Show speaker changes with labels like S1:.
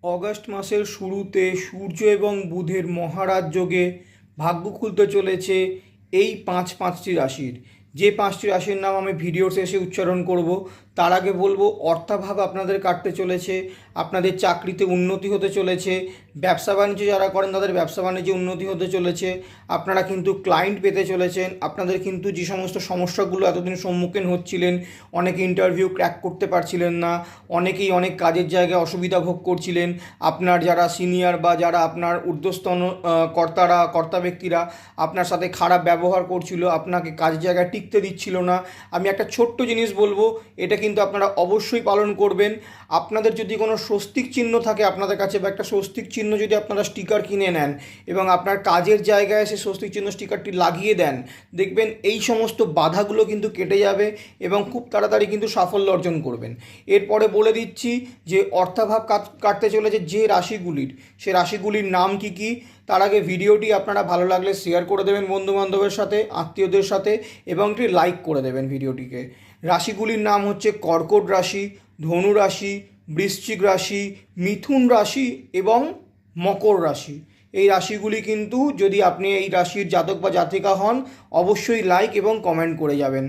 S1: August মাসের শুরুতে সূর্য এবং বুধের মহারাজ যোগে ভাগ্য খুলতে চলেছে এই পাঁচটি রাশির। যে পাঁচটি রাশির নাম আমি ভিডিওর শেষে উচ্চারণ করব, তার আগে বলবো অর্থাভাব আপনাদের কাটতে চলেছে, আপনাদের চাকরিতে উন্নতি হতে চলেছে, ব্যবসা বাণিজ্য যারা করেন তাদের ব্যবসা বাণিজ্যে উন্নতি হতে চলেছে, আপনারা কিন্তু ক্লায়েন্ট পেতে চলেছেন, আপনাদের কিন্তু যে সমস্ত সমস্যাগুলো এতদিন সম্মুখীন হচ্ছিলেন, অনেকে ইন্টারভিউ ক্র্যাক করতে পারছিলেন না, অনেকেই অনেক কাজের জায়গায় অসুবিধা ভোগ করছিলেন, আপনার যারা সিনিয়র বা যারা আপনার ঊর্ধ্বস্তন কর্তা ব্যক্তিরা আপনার সাথে খারাপ ব্যবহার করছিল, আপনাকে কাজের জায়গায় টিকতে দিচ্ছিল না। আমি একটা ছোট্ট জিনিস বলবো, এটা কিন্তু আপনারা অবশ্যই পালন করবেন। আপনাদের যদি কোনো স্বস্তিক চিহ্ন থাকে আপনাদের কাছে, বা একটা স্বস্তিক চিহ্ন যদি আপনারা স্টিকার কিনে নেন এবং আপনার কাজের জায়গায় সে স্বস্তিক চিহ্ন স্টিকারটি লাগিয়ে দেন, দেখবেন এই সমস্ত বাধাগুলো কিন্তু কেটে যাবে এবং খুব তাড়াতাড়ি কিন্তু সাফল্য অর্জন করবেন। এরপরে বলে দিচ্ছি যে অর্থাভাব কাটতে চলেছে যে রাশিগুলির, সে রাশিগুলির নাম কি কি। তার আগে ভিডিওটি আপনারা ভালো লাগলে শেয়ার করে দেবেন বন্ধুবান্ধবের সাথে, আত্মীয়দের সাথে, এবং একটি লাইক করে দেবেন ভিডিওটিকে। রাশিগুলির নাম হচ্ছে কর্কট রাশি, ধনু রাশি, বৃশ্চিক রাশি, মিথুন রাশি এবং মকর রাশি। এই রাশিগুলি কিন্তু, যদি আপনি এই রাশির জাতক বা জাতিকা হন, অবশ্যই লাইক এবং কমেন্ট করে যাবেন।